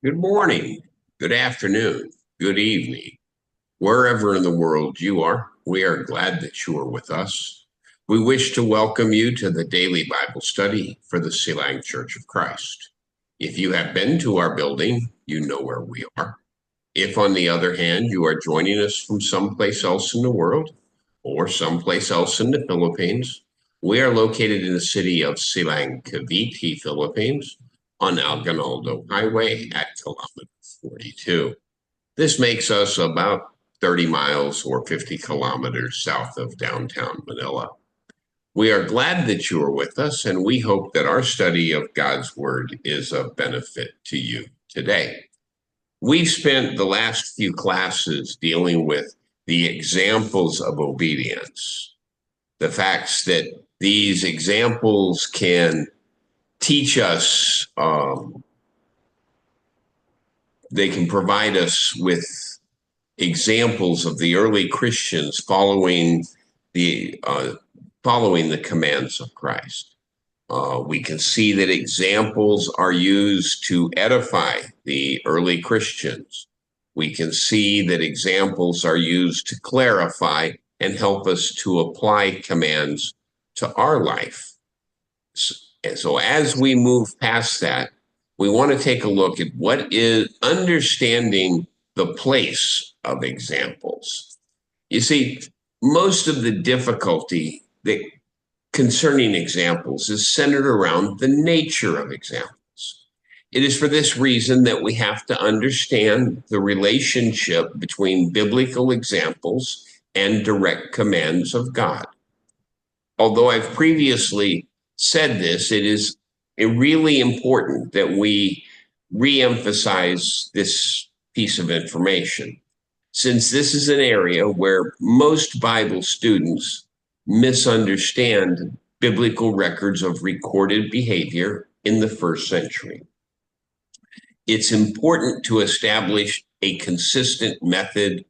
Good morning, good afternoon, good evening. Wherever in the world you are, we are glad that you are with us. We wish to welcome you to the daily Bible study for the Sealang Church of Christ. If you have been to our building, you know where we are. If, on the other hand, you are joining us from someplace else in the world or someplace else in the Philippines, we are located in the city of Silang, Cavite, Philippines, on Alganaldo Highway at kilometer 42. This makes us about 30 miles or 50 kilometers south of downtown Manila. We are glad that you are with us, and we hope that our study of God's Word is of benefit to you today. We've spent the last few classes dealing with the examples of obedience, the facts that these examples can teach us, they can provide us with examples of the early Christians following the commands of Christ. We can see that examples are used to edify the early Christians. We can see that examples are used to clarify and help us to apply commands to our life. And so as we move past that, we want to take a look at what is understanding the place of examples. You see, most of the difficulty that concerning examples is centered around the nature of examples. It is for this reason that we have to understand the relationship between biblical examples and direct commands of God. Although I've previously said this, it is really important that we reemphasize this piece of information, since this is an area where most Bible students misunderstand biblical records of recorded behavior in the first century. It's important to establish a consistent method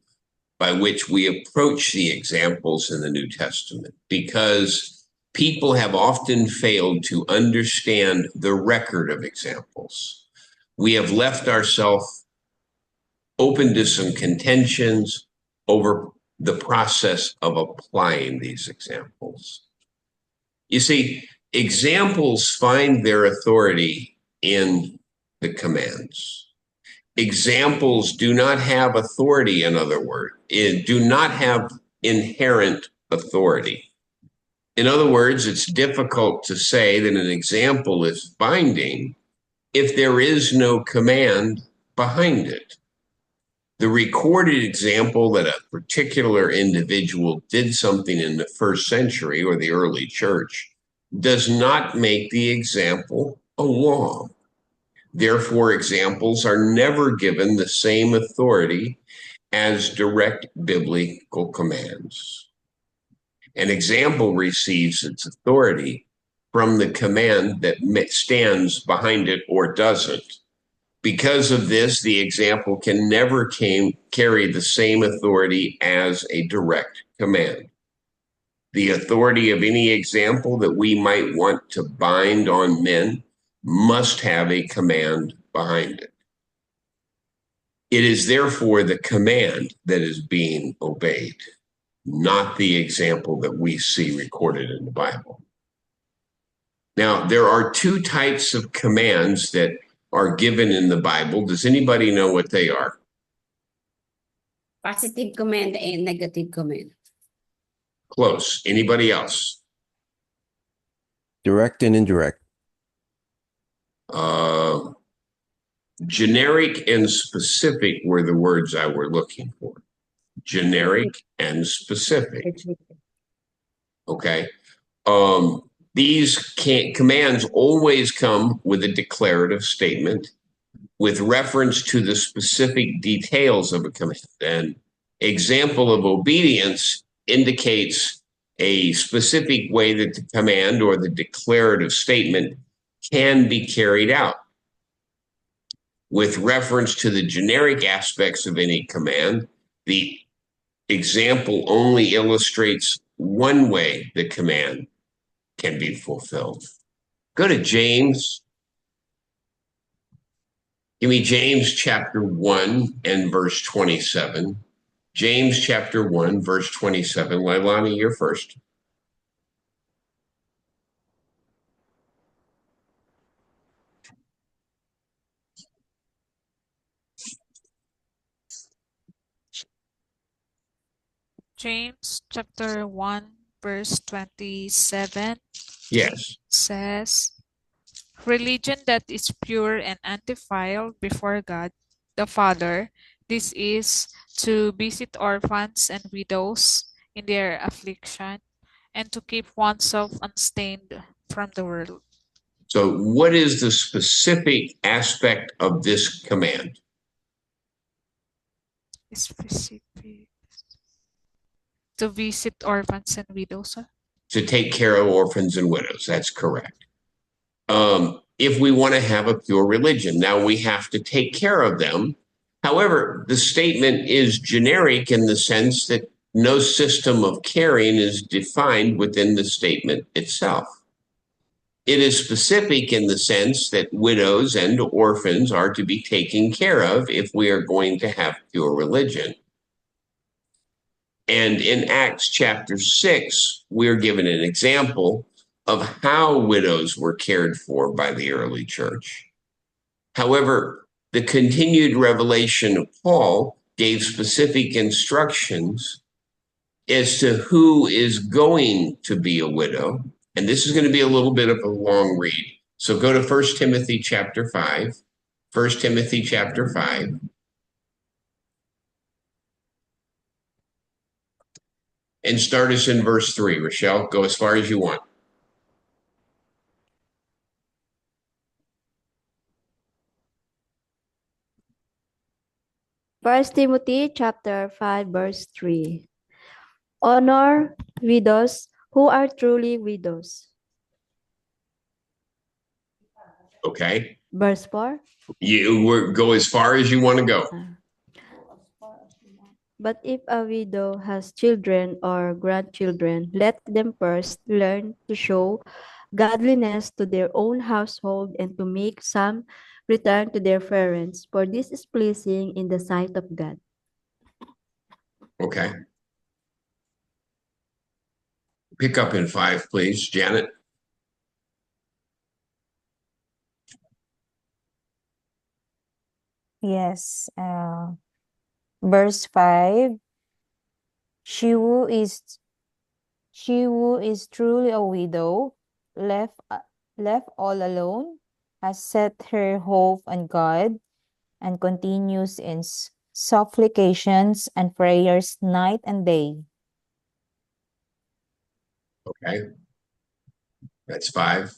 by which we approach the examples in the New Testament, because people have often failed to understand the record of examples. We have left ourselves open to some contentions over the process of applying these examples. You see, examples find their authority in the commands. Examples do not have authority, in other words, do not have inherent authority. In other words, it's difficult to say that an example is binding if there is no command behind it. The recorded example that a particular individual did something in the first century or the early church does not make the example a law. Therefore, examples are never given the same authority as direct biblical commands. An example receives its authority from the command that stands behind it or doesn't. Because of this, the example can never carry the same authority as a direct command. The authority of any example that we might want to bind on men must have a command behind it. It is therefore the command that is being obeyed, not the example that we see recorded in the Bible. Now, there are two types of commands that are given in the Bible. Does anybody know what they are? Positive command and negative command. Close. Anybody else? Direct and indirect. Generic and specific were the words I were looking for. Generic and specific. Okay. These commands always come with a declarative statement with reference to the specific details of a command. An example of obedience indicates a specific way that the command or the declarative statement can be carried out. With reference to the generic aspects of any command, the example only illustrates one way the command can be fulfilled. Go to James Give me James chapter 1 and verse 27. James chapter 1, verse 27. Leilani, you're first. James chapter 1 verse 27 Yes. says, "Religion that is pure and undefiled before God the Father, this is to visit orphans and widows in their affliction, and to keep oneself unstained from the world." So, what is the specific aspect of this command? Specific. To visit orphans and widows. To take care of orphans and widows. That's correct. If we want to have a pure religion, now we have to take care of them. However, the statement is generic in the sense that no system of caring is defined within the statement itself. It is specific in the sense that widows and orphans are to be taken care of if we are going to have pure religion. And in Acts chapter 6, we're given an example of how widows were cared for by the early church. However, the continued revelation of Paul gave specific instructions as to who is going to be a widow. And this is going to be a little bit of a long read. So go to 1 Timothy chapter 5. 1 Timothy chapter 5. And start us in verse 3. Rochelle, go as far as you want. First Timothy chapter 5 verse 3. Honor widows who are truly widows. Okay. Verse 4. You go as far as you want to go. But if a widow has children or grandchildren, let them first learn to show godliness to their own household and to make some return to their parents, for this is pleasing in the sight of God. Okay. Pick up in 5, please, Janet. Yes. Verse 5. She who is truly a widow, left all alone, has set her hope on God, and continues in supplications and prayers night and day. Okay. That's 5.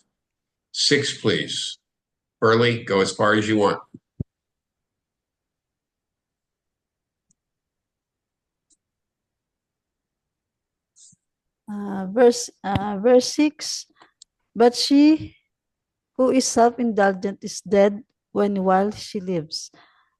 6, please. Burley, go as far as you want. Verse 6. But she who is self-indulgent is dead while she lives.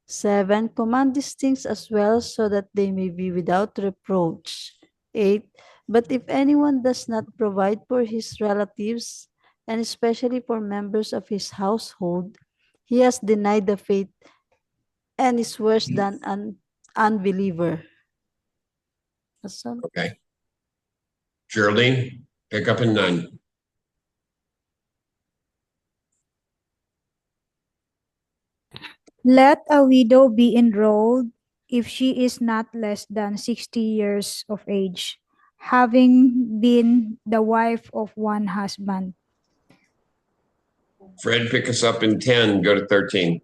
7. Command these things as well, so that they may be without reproach. 8. But if anyone does not provide for his relatives, and especially for members of his household, he has denied the faith and is worse than an unbeliever. That's all. Okay. Geraldine, pick up in 9. Let a widow be enrolled if she is not less than 60 years of age, having been the wife of one husband. Fred, pick us up in 10. Go to 13.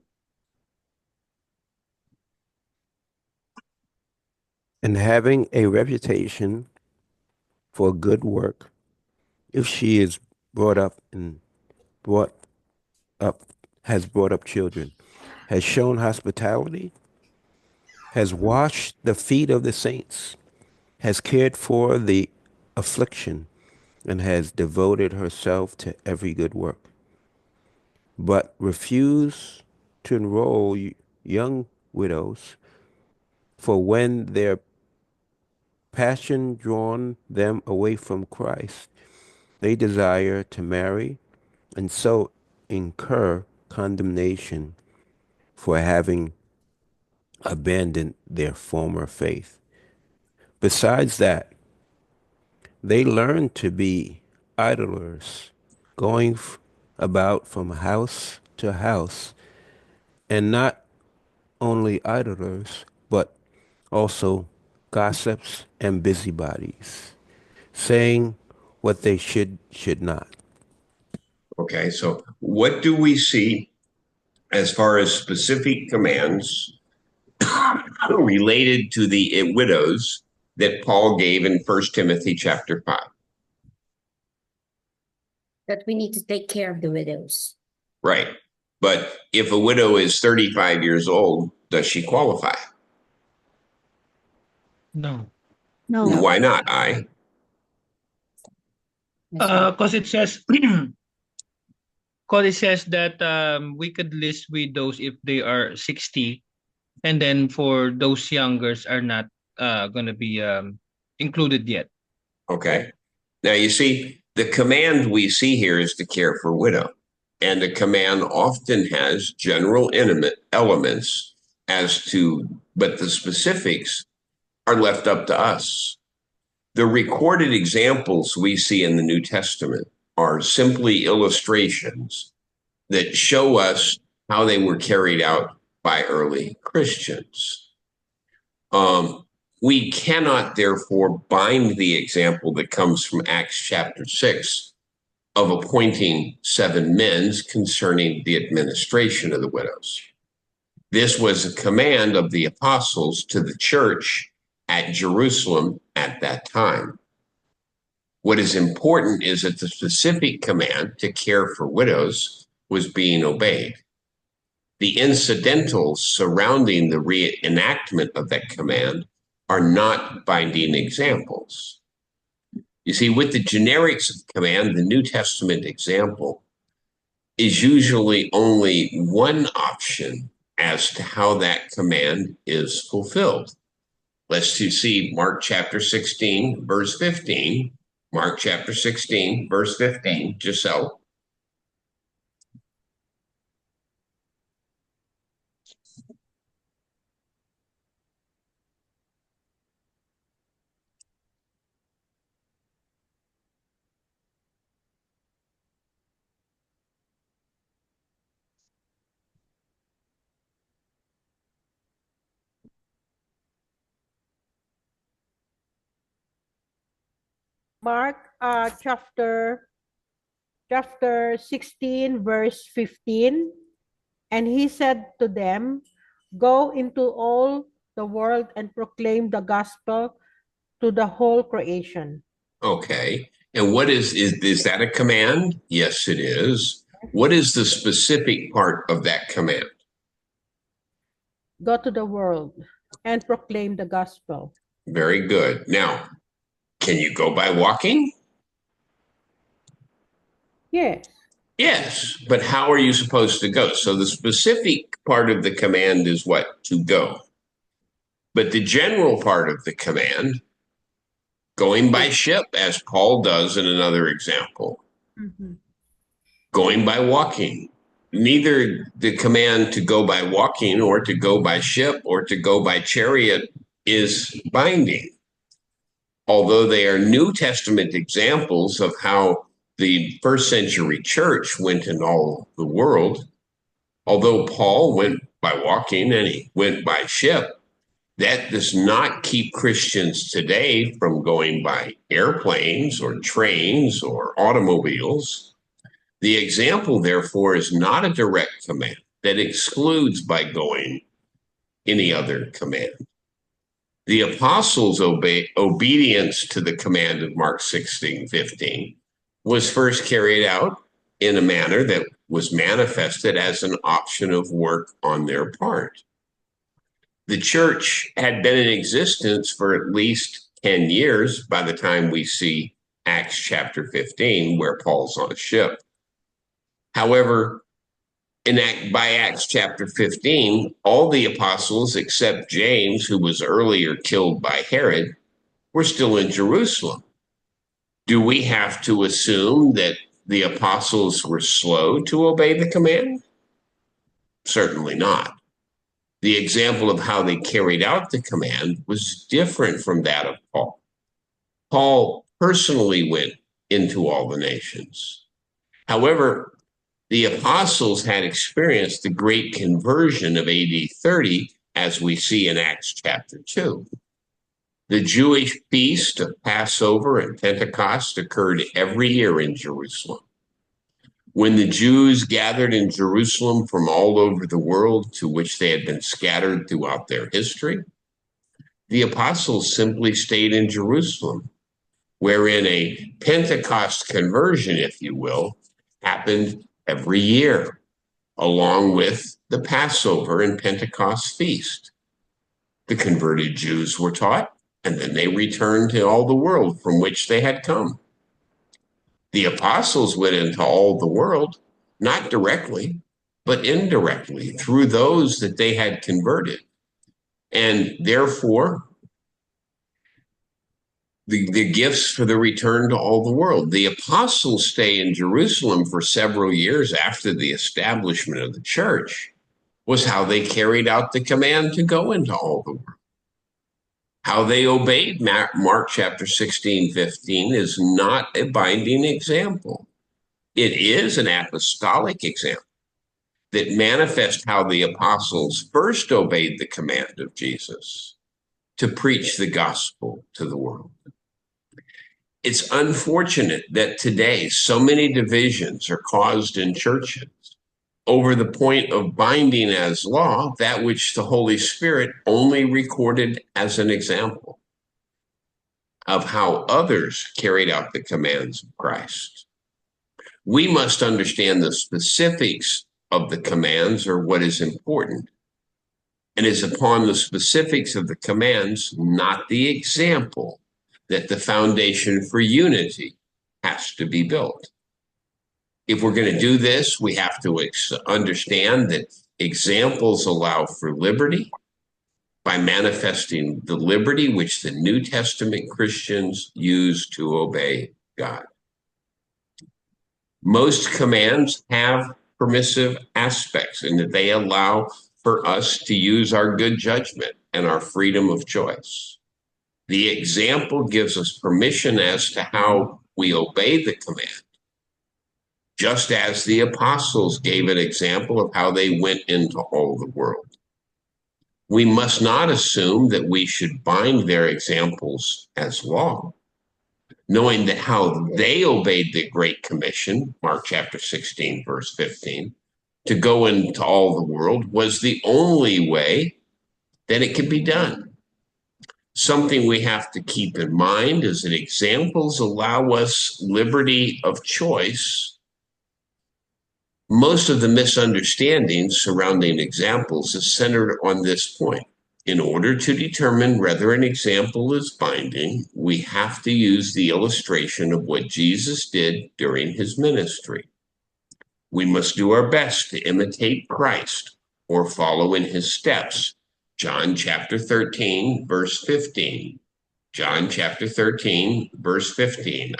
And having a reputation for good work, if she is brought up, has brought up children, has shown hospitality, has washed the feet of the saints, has cared for the affliction, and has devoted herself to every good work. But refuse to enroll young widows, for when their passion drawn them away from Christ, they desire to marry and so incur condemnation. for having abandoned their former faith. Besides that, they learned to be idlers, going about from house to house, and not only idlers, but also gossips and busybodies, saying what they should not. Okay, so what do we see as far as specific commands related to the widows that Paul gave in 1 Timothy chapter 5? That we need to take care of the widows. Right. But if a widow is 35 years old, does she qualify? No. No. Why not? I. Because it says that we could list widows if they are 60, and then for those youngers are not going to be included yet. Okay. Now you see, the command we see here is to care for widow. And the command often has general elements but the specifics are left up to us. The recorded examples we see in the New Testament are simply illustrations that show us how they were carried out by early Christians. We cannot, therefore, bind the example that comes from Acts chapter 6 of appointing 7 men concerning the administration of the widows. This was a command of the apostles to the church at Jerusalem at that time. What is important is that the specific command to care for widows was being obeyed. The incidentals surrounding the reenactment of that command are not binding examples. You see, with the generics of command, the New Testament example is usually only one option as to how that command is fulfilled. Let's see Mark chapter 16, verse 15. Mark chapter 16, verse 15. Giselle. Mark chapter 16, verse 15. And he said to them, "Go into all the world and proclaim the gospel to the whole creation." Okay. And what is that a command? Yes, it is. What is the specific part of that command? Go to the world and proclaim the gospel. Very good. Now, can you go by walking? Yes. Yes, but how are you supposed to go? So the specific part of the command is what? To go. But the general part of the command, going by ship, as Paul does in another example, going by walking. Neither the command to go by walking or to go by ship or to go by chariot is binding. Although they are New Testament examples of how the first century church went in all the world, although Paul went by walking and he went by ship, that does not keep Christians today from going by airplanes or trains or automobiles. The example, therefore, is not a direct command that excludes by going any other command. The apostles' obedience to the command of Mark 16:15 was first carried out in a manner that was manifested as an option of work on their part. The church had been in existence for at least 10 years by the time we see Acts chapter 15, where Paul's on a ship. However, by Acts chapter 15, all the apostles except James, who was earlier killed by Herod, were still in Jerusalem. Do we have to assume that the apostles were slow to obey the command? Certainly not. The example of how they carried out the command was different from that of Paul. Paul personally went into all the nations. However, the apostles had experienced the great conversion of AD 30, as we see in Acts chapter 2. The Jewish feast of Passover and Pentecost occurred every year in Jerusalem. When the Jews gathered in Jerusalem from all over the world to which they had been scattered throughout their history, the apostles simply stayed in Jerusalem, wherein a Pentecost conversion, if you will, happened every year, along with the Passover and Pentecost feast. The converted Jews were taught, and then they returned to all the world from which they had come. The apostles went into all the world, not directly, but indirectly through those that they had converted. And therefore, the gifts for the return to all the world. The apostles stay in Jerusalem for several years after the establishment of the church was how they carried out the command to go into all the world. How they obeyed Mark chapter 16, 15 is not a binding example. It is an apostolic example that manifests how the apostles first obeyed the command of Jesus to preach the gospel to the world. It's unfortunate that today so many divisions are caused in churches over the point of binding as law that which the Holy Spirit only recorded as an example of how others carried out the commands of Christ. We must understand the specifics of the commands or what is important. And it's upon the specifics of the commands, not the example, that the foundation for unity has to be built. If we're going to do this, we have to understand that examples allow for liberty by manifesting the liberty which the New Testament Christians use to obey God. Most commands have permissive aspects in that they allow for us to use our good judgment and our freedom of choice. The example gives us permission as to how we obey the command, just as the apostles gave an example of how they went into all the world. We must not assume that we should bind their examples as law, knowing that how they obeyed the Great Commission, Mark chapter 16, verse 15, to go into all the world was the only way that it could be done. Something we have to keep in mind is that examples allow us liberty of choice. Most of the misunderstandings surrounding examples is centered on this point. In order to determine whether an example is binding, we have to use the illustration of what Jesus did during his ministry. We must do our best to imitate Christ or follow in his steps. John chapter 13, verse 15. John chapter 13, verse 15.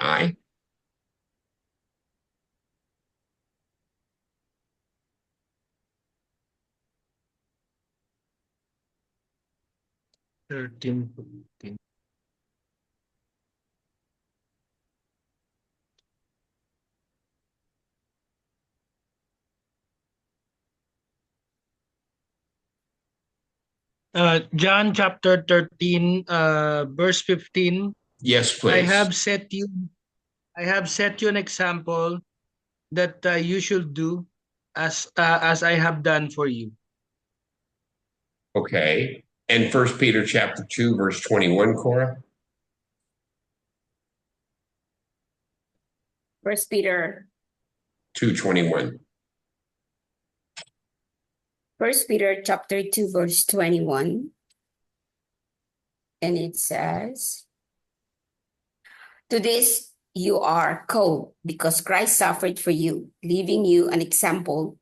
13. John chapter 13, verse 15. Yes, please. I have set you an example that you should do as I have done for you. Okay. And 1 Peter chapter 2, verse 21, Cora? 1 Peter 2:21. 1 Peter chapter 2, verse 21. And it says, "To this you are called, because Christ suffered for you, leaving you an example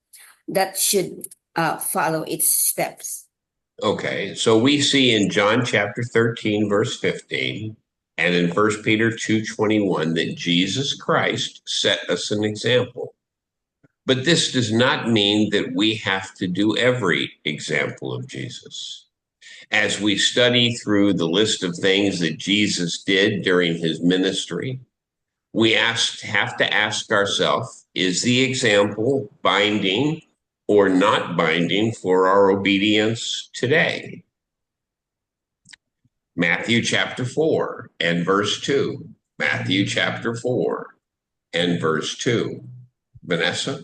that should follow its steps." Okay, so we see in John chapter 13, verse 15, and in 1 Peter 2:21 that Jesus Christ set us an example. But this does not mean that we have to do every example of Jesus. As we study through the list of things that Jesus did during his ministry, we have to ask ourselves, is the example binding or not binding for our obedience today? Matthew chapter 4 and verse 2. Matthew chapter 4 and verse 2. Vanessa?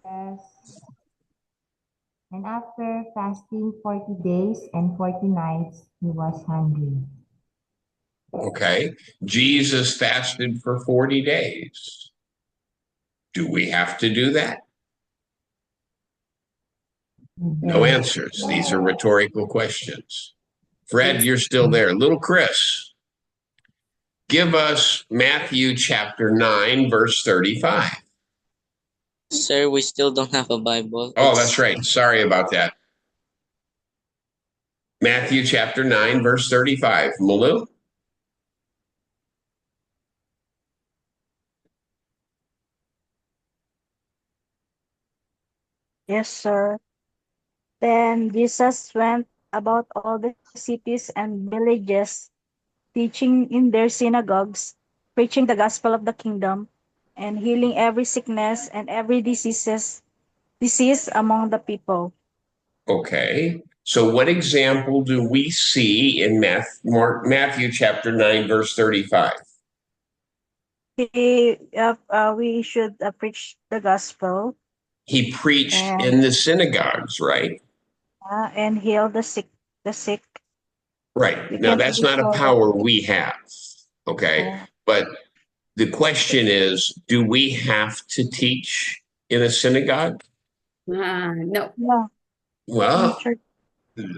Yes. And after fasting 40 days and 40 nights, he was hungry. Okay. Jesus fasted for 40 days. Do we have to do that? No answers. These are rhetorical questions. Fred, you're still there. Little Chris, give us Matthew chapter 9, verse 35. Sir, we still don't have a Bible. Oh, that's right. Sorry about that. Matthew chapter 9, verse 35. Malu? Yes, sir. Then Jesus went about all the cities and villages, teaching in their synagogues, preaching the gospel of the kingdom, and healing every sickness and every disease among the people. Okay. So what example do we see in Matthew chapter 9, verse 35? We should preach the gospel. He preached in the synagogues, right? And heal the sick. Right. Now, that's not a power we have, okay? But the question is, do we have to teach in a synagogue? No. Well,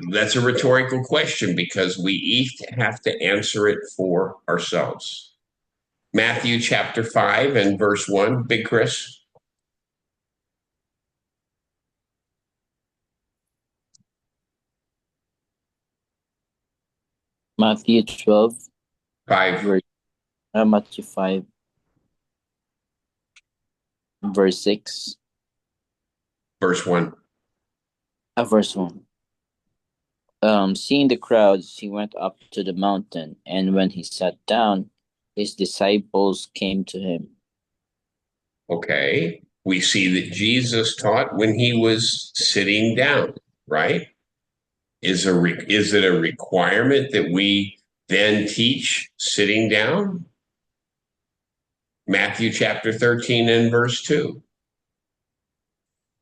that's a rhetorical question because we each have to answer it for ourselves. Matthew chapter 5 and verse 1, Big Chris. Matthew 12. 5. Matthew 5. Verse 6. Verse 1. Verse 1. Seeing the crowds, he went up to the mountain, and when he sat down, his disciples came to him. Okay. We see that Jesus taught when he was sitting down, right? Is it a requirement that we then teach sitting down? Matthew chapter 13 and verse 2.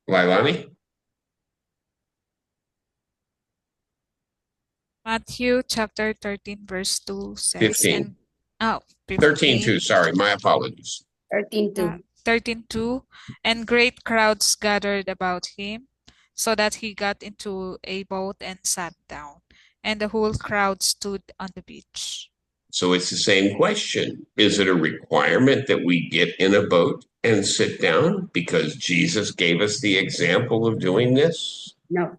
Lailani? Matthew chapter 13, verse 2 says, 15. 15. 13:2, sorry, my apologies. 13:2. 13:2, and great crowds gathered about him, so that he got into a boat and sat down, and the whole crowd stood on the beach. So it's the same question. Is it a requirement that we get in a boat and sit down because Jesus gave us the example of doing this? No.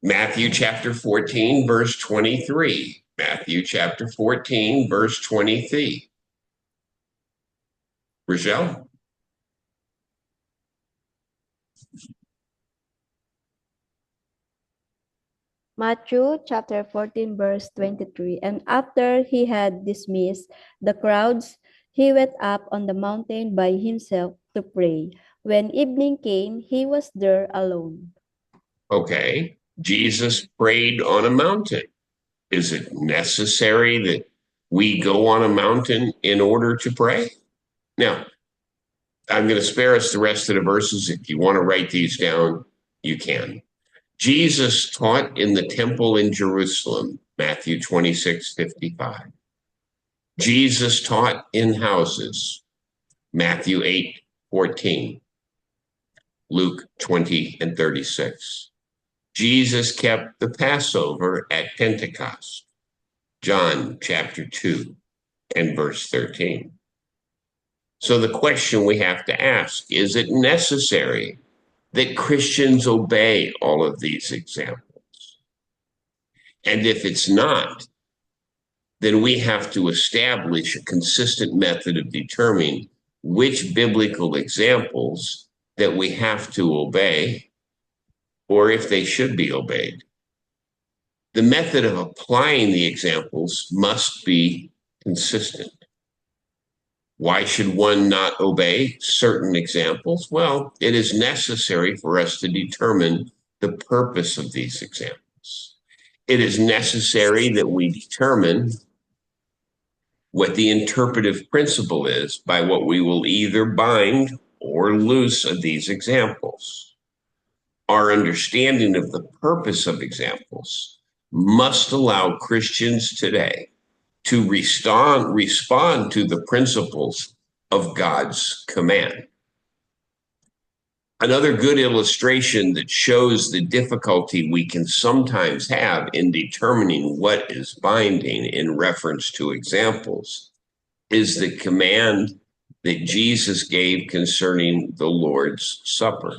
Matthew chapter 14, verse 23. Matthew chapter 14, verse 23. Rochelle? Matthew chapter 14, verse 23. And after he had dismissed the crowds, he went up on the mountain by himself to pray. When evening came, he was there alone. Okay. Jesus prayed on a mountain. Is it necessary that we go on a mountain in order to pray? Now, I'm going to spare us the rest of the verses. If you want to write these down, you can. Jesus taught in the temple in Jerusalem, Matthew 26:55. Jesus taught in houses, Matthew 8:14. Luke 20 and 36. Jesus kept the Passover at Pentecost, John chapter 2 and verse 13. So the question we have to ask, is it necessary that Christians obey all of these examples? And if it's not, then we have to establish a consistent method of determining which biblical examples that we have to obey, or if they should be obeyed. The method of applying the examples must be consistent. Why should one not obey certain examples? Well, it is necessary for us to determine the purpose of these examples. It is necessary that we determine what the interpretive principle is by what we will either bind or loose of these examples. Our understanding of the purpose of examples must allow Christians today to respond to the principles of God's command. Another good illustration that shows the difficulty we can sometimes have in determining what is binding in reference to examples is the command that Jesus gave concerning the Lord's Supper.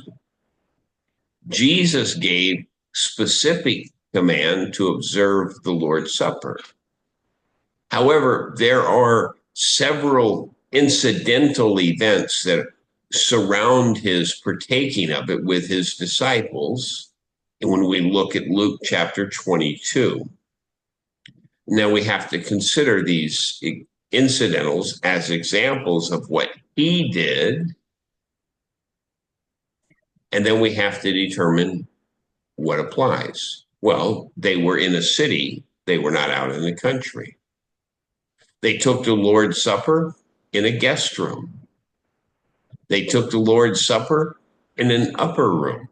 Jesus gave specific command to observe the Lord's Supper. However, there are several incidental events that surround his partaking of it with his disciples. And when we look at Luke chapter 22, now we have to consider these incidentals as examples of what he did. And then we have to determine what applies. Well, they were in a city, they were not out in the country. They took the Lord's Supper in a guest room. They took the Lord's Supper in an upper room.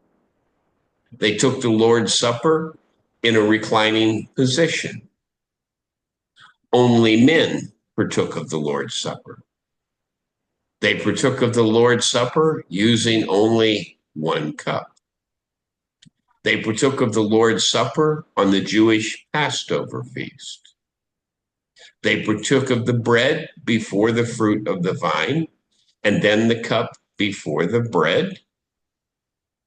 They took the Lord's Supper in a reclining position. Only men partook of the Lord's Supper. They partook of the Lord's Supper using only one cup. They partook of the Lord's Supper on the Jewish Passover feast. They partook of the bread before the fruit of the vine, and then the cup before the bread.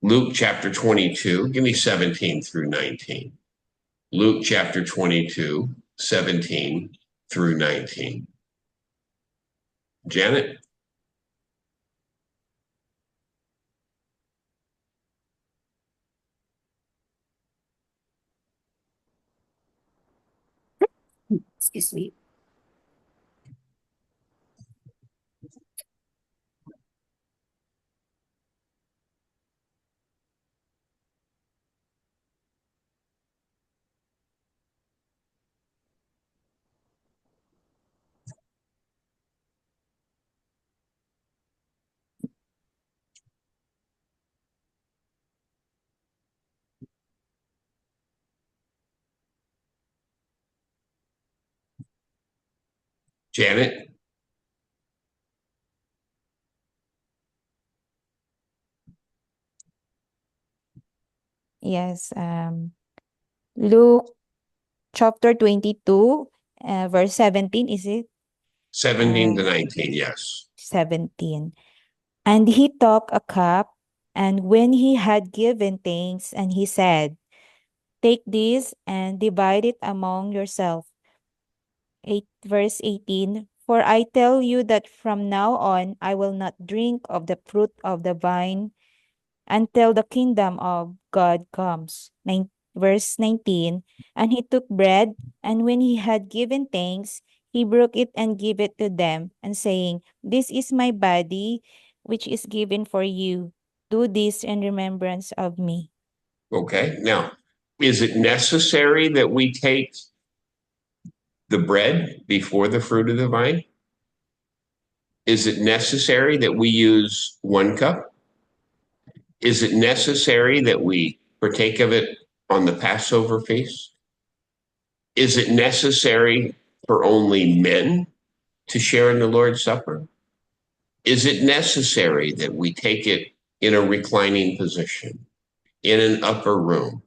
Luke chapter 22, give me 17 through 19. Luke chapter 22, 17 through 19. Janet? Excuse me. Janet? Yes. Luke chapter 22, verse 17, is it? 17 to 19, yes. 17. And he took a cup, and when he had given thanks, and he said, "Take this and divide it among yourself." Verse 18. For I tell you that from now on I will not drink of the fruit of the vine until the kingdom of God comes. Verse 19. And he took bread, and when he had given thanks, he broke it and gave it to them, and saying, "This is my body, which is given for you. Do this in remembrance of me." Okay, now, is it necessary that we take the bread before the fruit of the vine? Is it necessary that we use one cup? Is it necessary that we partake of it on the Passover feast? Is it necessary for only men to share in the Lord's Supper? Is it necessary that we take it in a reclining position, in an upper room,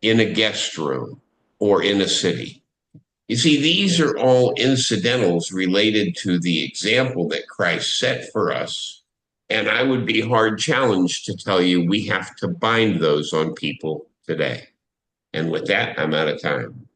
in a guest room, or in a city? You see, these are all incidentals related to the example that Christ set for us And I would be hard challenged to tell you we have to bind those on people today. And with that, I'm out of time.